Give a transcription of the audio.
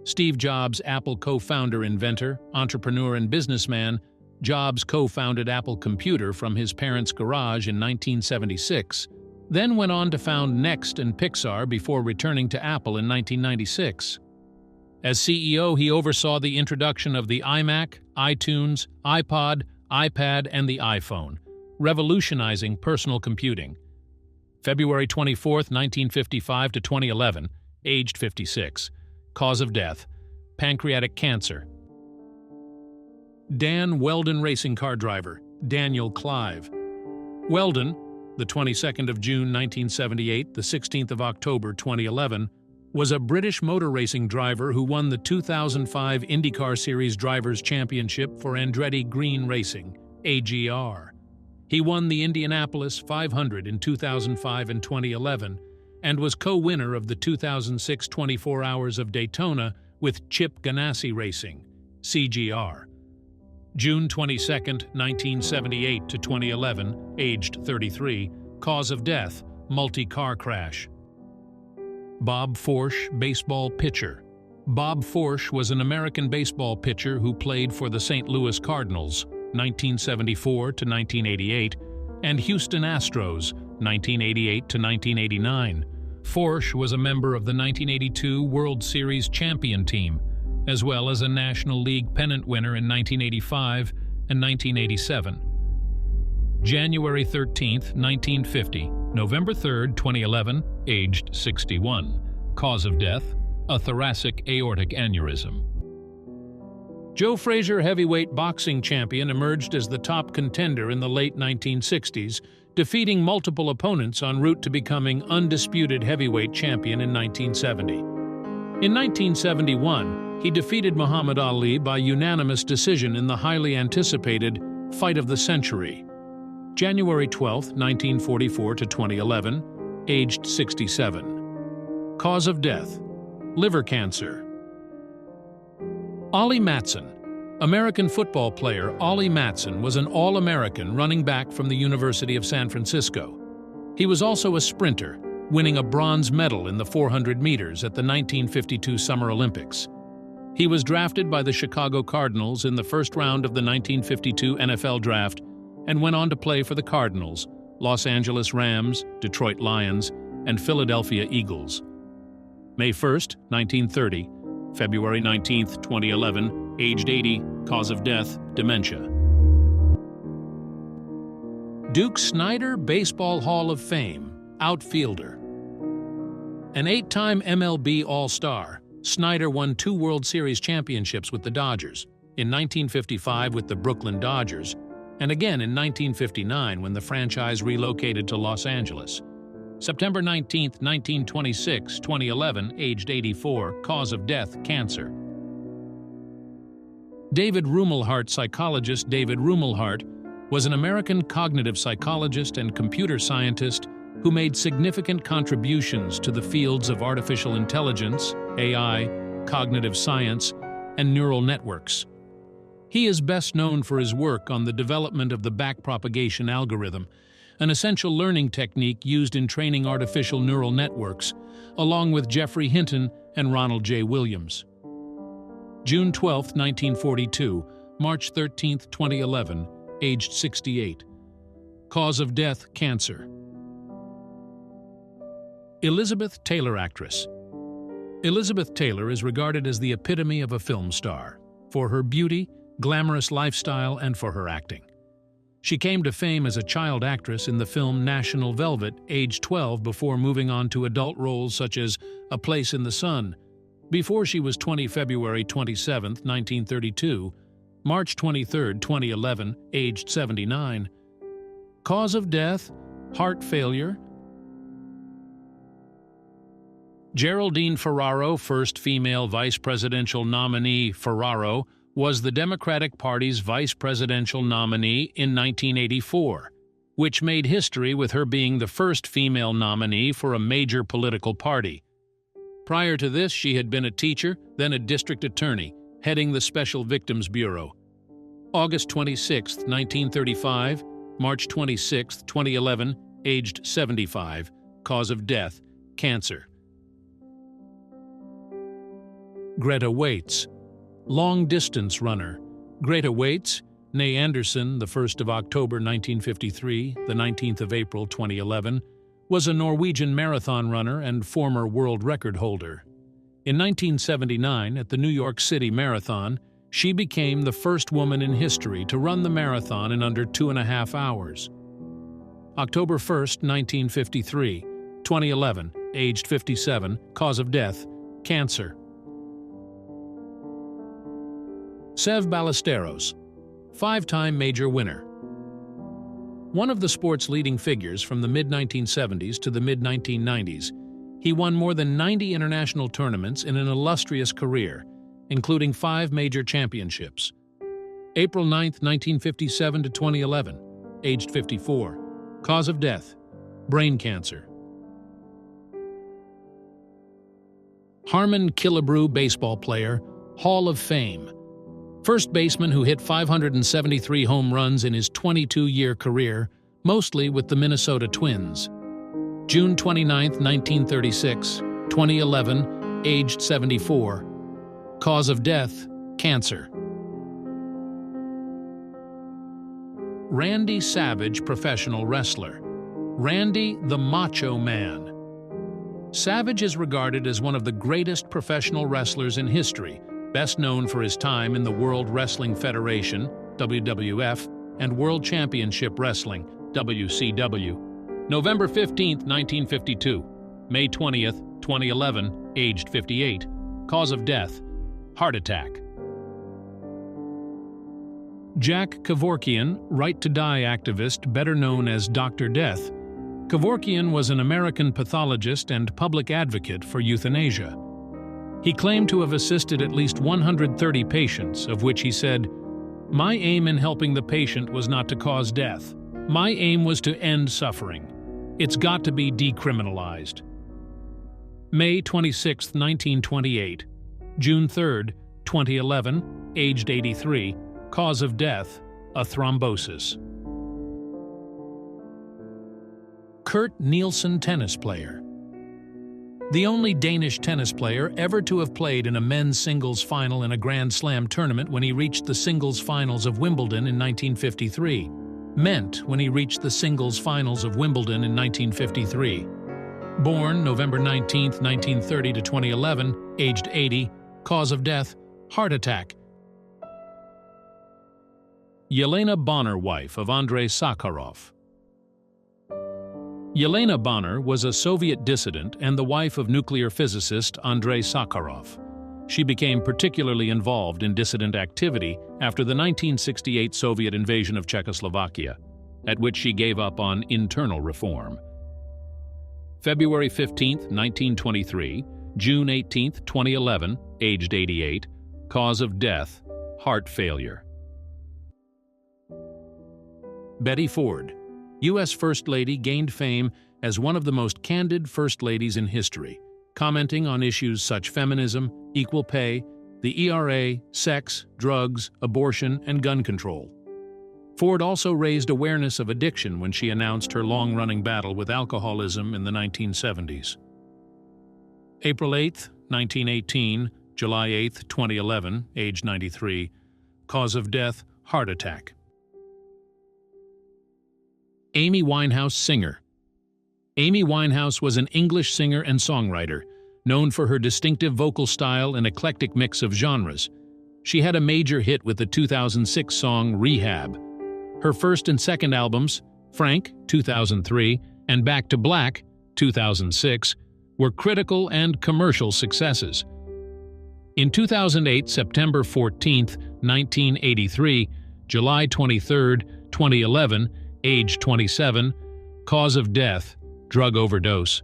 Steve Jobs, Apple co-founder, inventor, entrepreneur, and businessman, Jobs co-founded Apple Computer from his parents' garage in 1976, then went on to found Next and Pixar before returning to Apple in 1996. As CEO, he oversaw the introduction of the iMac, iTunes, iPod, iPad, and the iPhone, revolutionizing personal computing. February 24, 1955 to 2011, aged 56. Cause of death: pancreatic cancer. Dan Weldon, racing car driver, Daniel Clive. Weldon, the 22nd of June 1978, the 16th of October 2011, was a British motor racing driver who won the 2005 IndyCar Series Drivers' Championship for Andretti Green Racing, AGR. He won the Indianapolis 500 in 2005 and 2011, and was co-winner of the 2006 24 Hours of Daytona with Chip Ganassi Racing, CGR. June 22, 1978 to 2011, aged 33, cause of death: multi-car crash. Bob Forsch, baseball pitcher. Bob Forsch was an American baseball pitcher who played for the St. Louis Cardinals, 1974 to 1988, and Houston Astros, 1988 to 1989. Forsch was a member of the 1982 World Series champion team, as well as a National League pennant winner in 1985 and 1987. January 13, 1950, November 3, 2011, aged 61. Cause of death: a thoracic aortic aneurysm. Joe Frazier, heavyweight boxing champion, emerged as the top contender in the late 1960s, defeating multiple opponents en route to becoming undisputed heavyweight champion in 1970. In 1971, he defeated Muhammad Ali by unanimous decision in the highly anticipated Fight of the Century. January 12, 1944 to 2011, aged 67. Cause of death: liver cancer. Ollie Matson. American football player Ollie Matson was an All-American running back from the University of San Francisco. He was also a sprinter, winning a bronze medal in the 400 meters at the 1952 Summer Olympics. He was drafted by the Chicago Cardinals in the first round of the 1952 NFL Draft and went on to play for the Cardinals, Los Angeles Rams, Detroit Lions, and Philadelphia Eagles. May 1, 1930, February 19, 2011, aged 80, cause of death: dementia. Duke Snider, Baseball Hall of Fame, outfielder. An 8-time MLB All-Star, Snider won 2 World Series championships with the Dodgers, in 1955 with the Brooklyn Dodgers, and again in 1959 when the franchise relocated to Los Angeles. September 19, 1926, 2011, aged 84, cause of death: cancer. David Rumelhart, psychologist David Rumelhart, was an American cognitive psychologist and computer scientist who made significant contributions to the fields of artificial intelligence, AI, cognitive science, and neural networks. He is best known for his work on the development of the backpropagation algorithm, an essential learning technique used in training artificial neural networks, along with Geoffrey Hinton and Ronald J. Williams. June 12, 1942, March 13, 2011, aged 68. Cause of death: cancer. Elizabeth Taylor, actress. Elizabeth Taylor is regarded as the epitome of a film star, for her beauty, glamorous lifestyle, and for her acting. She came to fame as a child actress in the film National Velvet, age 12, before moving on to adult roles such as A Place in the Sun, before she was 20, February 27, 1932, March 23, 2011, aged 79. Cause of death: heart failure. Geraldine Ferraro, first female vice presidential nominee. Ferraro was the Democratic Party's vice presidential nominee in 1984, which made history with her being the first female nominee for a major political party. Prior to this, she had been a teacher, then a district attorney, heading the Special Victims Bureau. August 26, 1935, March 26, 2011, aged 75, cause of death: cancer. Greta Waitz. Long-distance runner. Greta Waitz, née Anderson, the 1st of October 1953, the 19th of April 2011, was a Norwegian marathon runner and former world record holder. In 1979, at the New York City Marathon, she became the first woman in history to run the marathon in under 2.5 hours. October 1, 1953, 2011, aged 57, cause of death, cancer. Sev Ballesteros, 5-time major winner. One of the sport's leading figures from the mid-1970s to the mid-1990s, he won more than 90 international tournaments in an illustrious career, including 5 major championships. April 9, 1957 to 2011, aged 54. Cause of death, brain cancer. Harmon Killebrew, baseball player, Hall of Fame. First baseman who hit 573 home runs in his 22-year career, mostly with the Minnesota Twins. June 29, 1936, 2011, aged 74. Cause of death, cancer. Randy Savage, professional wrestler. Randy the Macho Man. Savage is regarded as one of the greatest professional wrestlers in history, best known for his time in the World Wrestling Federation, WWF, and World Championship Wrestling, WCW. November 15, 1952. May 20, 2011, aged 58. Cause of death, heart attack. Jack Kevorkian, Right to Die activist, better known as Dr. Death. Kevorkian was an American pathologist and public advocate for euthanasia. He claimed to have assisted at least 130 patients, of which he said, "My aim in helping the patient was not to cause death. My aim was to end suffering. It's got to be decriminalized." May 26, 1928. June 3, 2011, aged 83. Cause of death, a thrombosis. Kurt Nielsen, tennis player. The only Danish tennis player ever to have played in a men's singles final in a Grand Slam tournament when he reached the singles finals of Wimbledon in 1953. Meant when he reached the singles finals of Wimbledon in 1953. Born November 19, 1930 to 2011, aged 80, cause of death, heart attack. Yelena Bonner, wife of Andrei Sakharov. Yelena Bonner was a Soviet dissident and the wife of nuclear physicist Andrei Sakharov. She became particularly involved in dissident activity after the 1968 Soviet invasion of Czechoslovakia, at which she gave up on internal reform. February 15, 1923, June 18, 2011, aged 88, cause of death, heart failure. Betty Ford, U.S. First Lady, gained fame as one of the most candid First Ladies in history, commenting on issues such feminism, equal pay, the ERA, sex, drugs, abortion, and gun control. Ford also raised awareness of addiction when she announced her long-running battle with alcoholism in the 1970s. April 8, 1918, July 8, 2011, age 93, cause of death, heart attack. Amy Winehouse, singer. Amy Winehouse was an English singer and songwriter, known for her distinctive vocal style and eclectic mix of genres. She had a major hit with the 2006 song Rehab. Her first and second albums, Frank, 2003, and Back to Black, 2006, were critical and commercial successes. In 2008, September 14, 1983, July 23, 2011, age 27, cause of death, drug overdose.